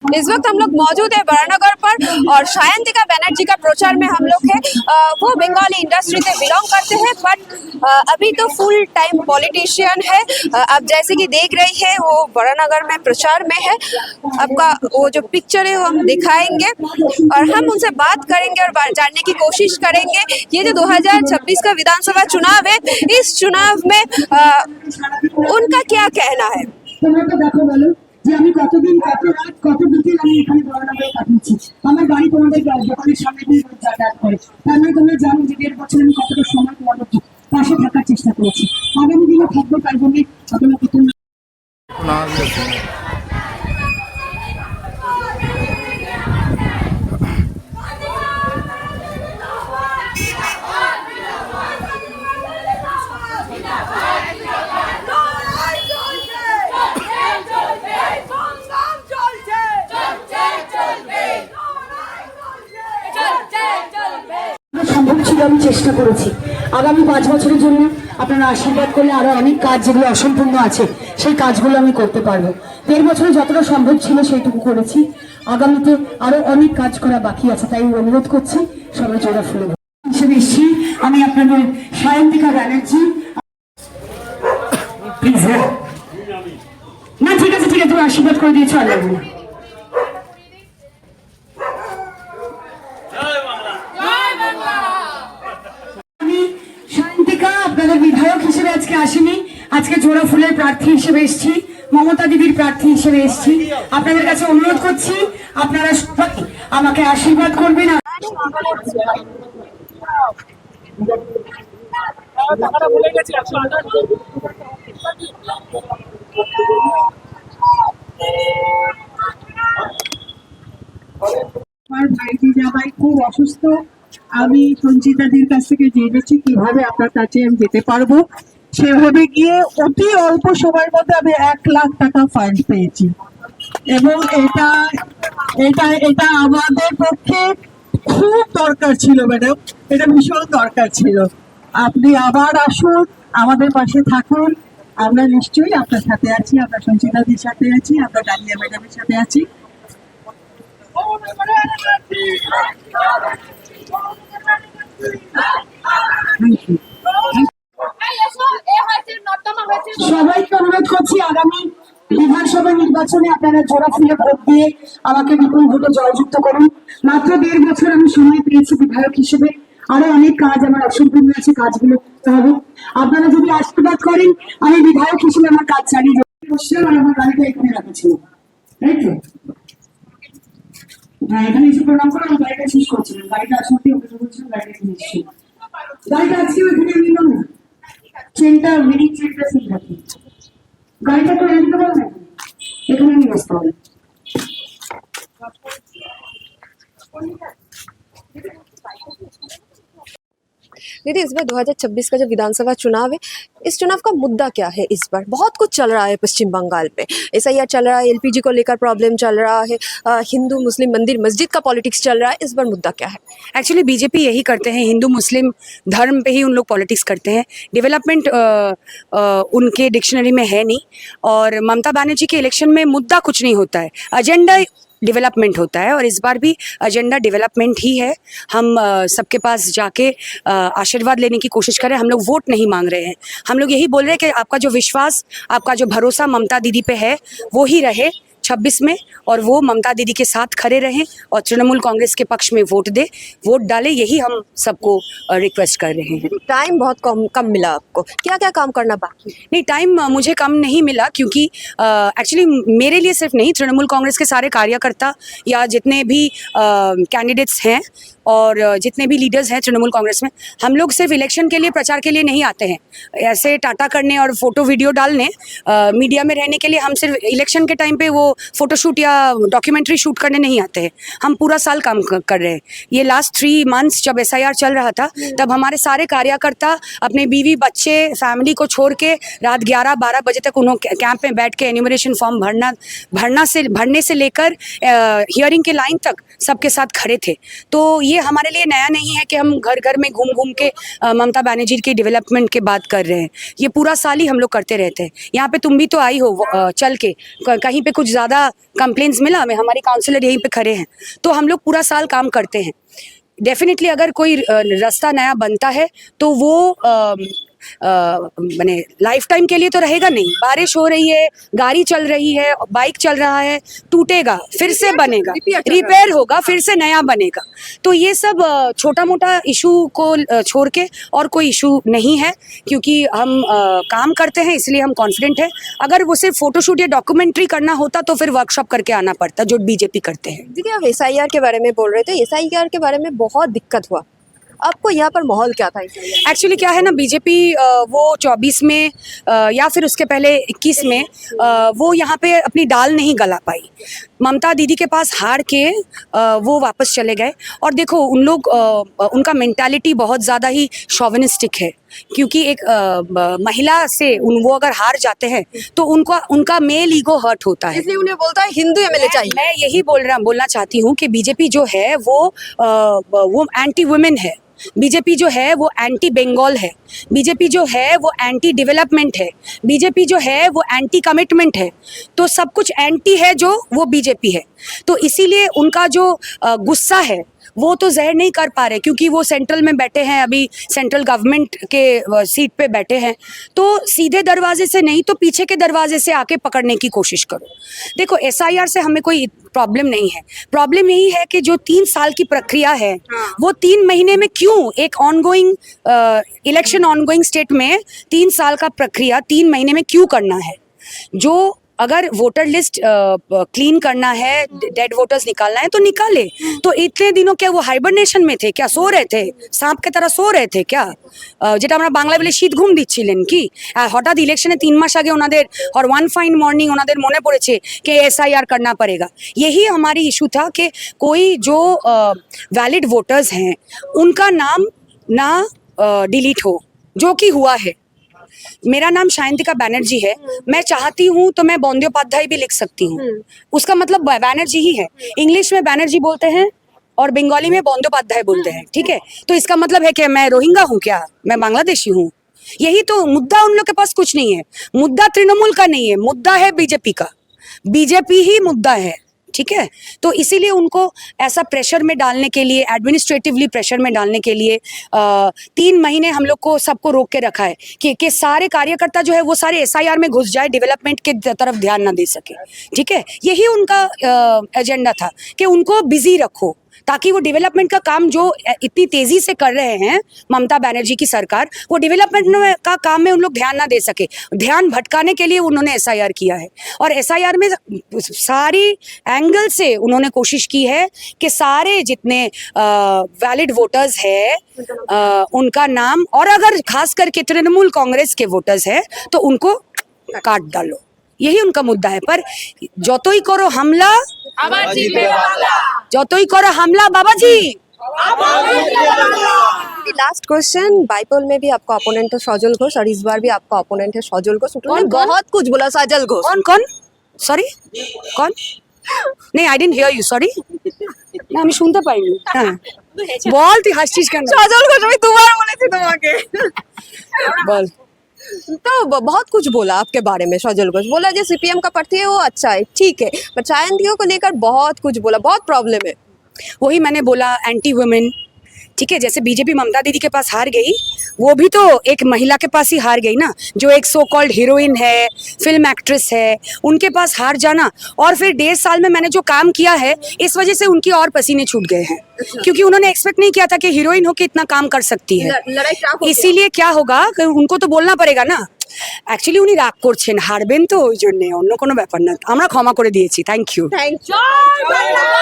इस वक्त हम लोग मौजूद है बरानगर पर और सायंतिका बनर्जी का प्रचार में हम लोग हैं। वो बंगाली इंडस्ट्री से बिलोंग करते हैं बट अभी तो फुल टाइम पॉलिटिशियन है। आप जैसे कि देख रही है वो बरानगर में प्रचार में है। आपका वो जो पिक्चर है वो हम दिखाएंगे और हम उनसे बात करेंगे और जानने की कोशिश करेंगे ये जो 2026 का विधानसभा चुनाव है इस चुनाव में उनका क्या कहना है। যে আমি কতদিন কত রাত কত বিকেল আমি এখানে বরানগরে কাটিয়েছি। আমার বাড়ি তোমাদের দোকানের সামনে দিয়ে যাতায়াত করে, তার মানে তোমরা জানো যে 1.5 বছর আমি কতটা সময় তোমাদের পাশে থাকার চেষ্টা করেছি। আগামী দিনে থাকবো, তাই জন্য আপনাকে সম্ভব ছিল আমি চেষ্টা করেছি। আগামী 5 বছরের জন্য আপনারা আশীর্বাদ করলে আরো অনেক কাজ যেগুলো অসম্পূর্ণ আছে সেই কাজগুলো আমি করতে পারবো। 1.5 বছরে যতটা সম্ভব ছিল সেইটুকু করেছি। আগামীতে আরো অনেক কাজ করা বাকি আছে, তাই অনুরোধ করছি সবাই জোড়া ফুলে হিসেবে এসেছি। আমি আপনাদের সায়ন্তিকা ব্যানার্জি। প্লিজ না, ঠিক আছে ঠিক আছে, তুমি আশীর্বাদ করে দিয়েছো, আর লাগবে না। আপনাদের বিধায়ক হিসেবে আজকে আসেনি, আজকে জোড়া ফুলের প্রার্থী হিসেবে এসেছি, মমতা দিদির প্রার্থী হিসেবে এসেছি। আপনাদের কাছে অনুরোধ করছি আপনারা আমাকে আশীর্বাদ করবেন। আমার ভাইজি জামাই খুব অসুস্থ। আমি সঞ্চিতাদির কাছ থেকে জেনেছি কিভাবে আপনার কাছে আমি যেতে পারবো। সেভাবে গিয়ে অতি অল্প সময়ের মধ্যে আমি 1 লাখ টাকা ফান্ড পেয়েছি এবং এটা এটা এটা আমাদের পক্ষে খুব দরকার ছিল ম্যাডাম, এটা ভীষণ দরকার ছিল। আপনি আবার আসুন, আমাদের পাশে থাকুন। আমরা নিশ্চয়ই আপনার সাথে আছি, আমরা সঞ্চিতাদির সাথে আছি, আমরা ডালিয়া ম্যাডামের সাথে আছি। সবাইকে অনুরোধ করছি আগামী বিধানসভা নির্বাচনে আপনারা জোড়া ফুলে ভোট দিয়ে আমাকে বিপুল ভোটে জয়যুক্ত করুন। মাত্র 1.5 বছর আমি সময় পেয়েছি বিধায়ক হিসেবে, আরো অনেক কাজ আমার অসম্পূর্ণ আছে, কাজগুলো করতে হবে। আপনারা যদি আশীর্বাদ করেন আমি বিধায়ক হিসেবে আমার কাজ চালিয়ে যাবো। আমার গাড়িটা এখানে রাখা ছিল, তাই তো? হ্যাঁ, এখানে এসে প্রণাম করে আমার গাড়িটা শেষ করছিলাম। গাড়িটা আসতে ওকে বলছিলাম গাড়িটা এখানে এসেছিল। গাড়িটা আজকে ওখানে নিলাম না, চেনটা মিনিট চেনটা সেই থাকে। গাড়িটা তো এনে দিতে পারবে, এখানে নিয়ে আসতে হবে। दीदी इस बार 2026 का जो विधानसभा चुनाव है इस चुनाव का मुद्दा क्या है। इस बार बहुत कुछ चल रहा है पश्चिम बंगाल पे, एसआईआर चल रहा है, एलपीजी को लेकर प्रॉब्लम चल रहा है, हिंदू मुस्लिम मंदिर मस्जिद का पॉलिटिक्स चल रहा है। इस बार मुद्दा क्या है। एक्चुअली बीजेपी यही करते हैं, हिंदू मुस्लिम धर्म पे ही उन लोग पॉलिटिक्स करते हैं। डेवलपमेंट उनके डिक्शनरी में है नहीं। और ममता बनर्जी के इलेक्शन में मुद्दा कुछ नहीं होता है, एजेंडा डेवलपमेंट होता है और इस बार भी एजेंडा डेवलपमेंट ही है। हम सबके पास जाके आशीर्वाद लेने की कोशिश करें। हम लोग वोट नहीं मांग रहे हैं, हम लोग यही बोल रहे हैं कि आपका जो विश्वास, आपका जो भरोसा ममता दीदी पे है वो ही रहे 26 में, और वो ममता दीदी के साथ खड़े रहें और तृणमूल कांग्रेस के पक्ष में वोट डालें, यही हम सबको रिक्वेस्ट कर रहे हैं। टाइम बहुत कम मिला आपको, क्या क्या काम करना बाकी। नहीं, टाइम मुझे कम नहीं मिला क्योंकि एक्चुअली मेरे लिए सिर्फ नहीं, तृणमूल कांग्रेस के सारे कार्यकर्ता या जितने भी कैंडिडेट्स हैं और जितने भी लीडर्स हैं तृणमूल कांग्रेस में, हम लोग सिर्फ इलेक्शन के लिए, प्रचार के लिए नहीं आते हैं ऐसे टाटा करने और फोटो वीडियो डालने, मीडिया में रहने के लिए। हम सिर्फ इलेक्शन के टाइम पे वो फोटोशूट या डॉक्यूमेंट्री शूट करने नहीं आते हैं, हम पूरा साल काम कर रहे हैं। ये लास्ट 3 मंथ्स जब एसआईआर चल रहा था तब हमारे सारे कार्यकर्ता अपने बीवी बच्चे फैमिली को छोड़ के रात 11-12 बजे तक उन्होंने कैंप में बैठ के एन्यूमरेशन फॉर्म भरने से लेकर हियरिंग के लाइन तक सबके साथ खड़े थे। तो ये हमारे लिए नया नहीं है कि हम घर घर में घूम घूम के ममता बनर्जी की डेवलपमेंट की बात कर रहे हैं। ये पूरा साल ही हम लोग करते रहते हैं। यहाँ पे तुम भी तो आई हो चल के, कहीं पे कुछ ज़्यादा ज़्यादा कंप्लेंट्स मिला, हमें हमारे काउंसलर यहीं पे खड़े हैं, तो हम लोग पूरा साल काम करते हैं। डेफिनेटली अगर कोई रास्ता नया बनता है तो वो मैंने लाइफ टाइम के लिए तो रहेगा नहीं। बारिश हो रही है, गाड़ी चल रही है, बाइक चल रहा है, टूटेगा फिर से बनेगा, रिपेयर होगा फिर से नया बनेगा। तो ये सब छोटा मोटा इशू को छोड़ के और कोई इशू नहीं है, क्योंकि हम काम करते हैं इसलिए हम कॉन्फिडेंट हैं। अगर वो सिर्फ फोटोशूट या डॉक्यूमेंट्री करना होता तो फिर वर्कशॉप करके आना पड़ता, जो बीजेपी करते हैं। देखिए, आप SIR के बारे में बोल रहे थे, SIR के बारे में बहुत दिक्कत हुआ, आपको यहाँ पर माहौल क्या था SIR? एक्चुअली क्या है ना, बीजेपी वो 24 में या फिर उसके पहले 21 में वो यहाँ पे अपनी दाल नहीं गला पाई। ममता दीदी के पास हार के वो वापस चले गए। और देखो उन लोग उनका मेंटालिटी बहुत ज़्यादा ही शॉविनिस्टिक है, क्योंकि एक महिला से वो अगर हार जाते हैं तो उनका मेल ईगो हर्ट होता है, इसलिए उन्हें बोलता है हिंदू MLA चाहिए। मैं यही बोलना चाहती हूँ कि बीजेपी जो है वो एंटी वुमेन है, बीजेपी जो है वो एंटी बंगाल है, बीजेपी जो है वो एंटी डेवलपमेंट है, बीजेपी जो है वो एंटी कमिटमेंट है। तो सब कुछ एंटी है जो वो बीजेपी है। तो इसीलिए उनका जो गुस्सा है वो तो ज़ाहिर नहीं कर पा रहे, क्योंकि वो सेंट्रल में बैठे हैं, अभी सेंट्रल गवर्नमेंट के सीट पे बैठे हैं। तो सीधे दरवाजे से नहीं तो पीछे के दरवाजे से आके पकड़ने की कोशिश करो। देखो SIR से हमें कोई प्रॉब्लम नहीं है, प्रॉब्लम यही है कि जो 3 साल की प्रक्रिया है वो 3 महीने में क्यों, एक ऑनगोइंग इलेक्शन ऑनगोइंग स्टेट में 3 साल का प्रक्रिया 3 महीने में क्यों करना है? जो अगर वोटर लिस्ट क्लीन करना है, डेड वोटर्स निकालना है तो निकाले। तो इतने दिनों क्या वो हाइबरनेशन में थे क्या, सो रहे थे, सांप की तरह सो रहे थे क्या? যেটা আমরা বাংলা বলে শীত ঘুম দিচ্ছিলেন কি? হঠাৎ ইলেকশনে 3 মাস আগে ওনাদের और वन फाइन मॉर्निंग ওনাদের মনে পড়েছে कि SIR करना पड़ेगा। यही हमारी इशू था कि कोई जो वैलिड वोटर्स हैं उनका नाम ना डिलीट हो, जो कि हुआ है। मेरा नाम शायंतिका बैनर्जी है, मैं चाहती हूँ तो मैं बंदोपाध्याय भी लिख सकती हूँ, उसका मतलब बैनर्जी ही है। इंग्लिश में बैनर्जी बोलते हैं और बंगाली में बंदोपाध्याय बोलते हैं, ठीक है? तो इसका मतलब है कि मैं रोहिंगा हूँ क्या, मैं बांग्लादेशी हूँ? यही तो मुद्दा, उन लोग के पास कुछ नहीं है। मुद्दा तृणमूल का नहीं है, मुद्दा है बीजेपी का, बीजेपी ही मुद्दा है, ठीक है? तो इसीलिए उनको ऐसा प्रेशर में डालने के लिए, एडमिनिस्ट्रेटिवली प्रेशर में डालने के लिए 3 महीने हम लोग को सबको रोक के रखा है कि सारे कार्यकर्ता जो है वो सारे SIR में घुस जाए, डेवलपमेंट के तरफ ध्यान ना दे सके, ठीक है? यही उनका एजेंडा था कि उनको बिजी रखो, ताकि वो डेवलपमेंट का काम जो इतनी तेजी से कर रहे हैं ममता बनर्जी की सरकार, वो डेवलपमेंट का काम में उन लोग ध्यान ना दे सके। ध्यान भटकाने के लिए उन्होंने SIR किया है, और SIR में सारी एंगल से उन्होंने कोशिश की है कि सारे जितने वैलिड वोटर्स हैं उनका नाम, और अगर खास करके तृणमूल कांग्रेस के वोटर्स हैं तो उनको काट डालो, यही उनका मुद्दा है। पर যতই করো হামলা যতই করো হামলা बाबाजी। लास्ट क्वेश्चन, बाइपोल में भी आपका ओपोनेंट है सजल घोष और इस बार भी आपका ओपोनेंट है सजल घोष। उन्होंने बहुत कुछ बोला सजल घोष। कौन सॉरी कौन? नहीं, I didn't here you, sorry না আমি শুনতে পাইনি। হ্যাঁ বল, তুই হাসছিস কেন? সজল ঘোষ আমি দুবার বলেছি তোমাকে। বল। तो बहुत कुछ बोला आपके बारे में सजल घोष, बोला जो CPM का प्रार्थी है वो अच्छा है, ठीक है, पर सायंतिका को लेकर बहुत कुछ बोला, बहुत प्रॉब्लम है। वही मैंने बोला, एंटी वुमेन, ठीक है? जैसे बीजेपी ममता दीदी के पास हार गई, वो भी तो एक महिला के पास ही हार गई ना, जो एक सो कॉल्ड हीरोइन है, फिल्म एक्ट्रेस है, उनके पास हार जाना। और फिर 1.5 साल में मैंने जो काम किया है, इस वजह से उनकी और पसीने छूट गए हैं, क्योंकि उन्होंने एक्सपेक्ट नहीं किया था कि हीरोइन होकर इतना काम कर सकती है। इसीलिए क्या होगा, उनको तो बोलना पड़ेगा ना। অ্যাকচুয়ালি উনি রাগ করছেন, হারবেন তো ওই জন্য, অন্য কোনো ব্যাপার না। আমরা ক্ষমা করে দিয়েছি। Thank you.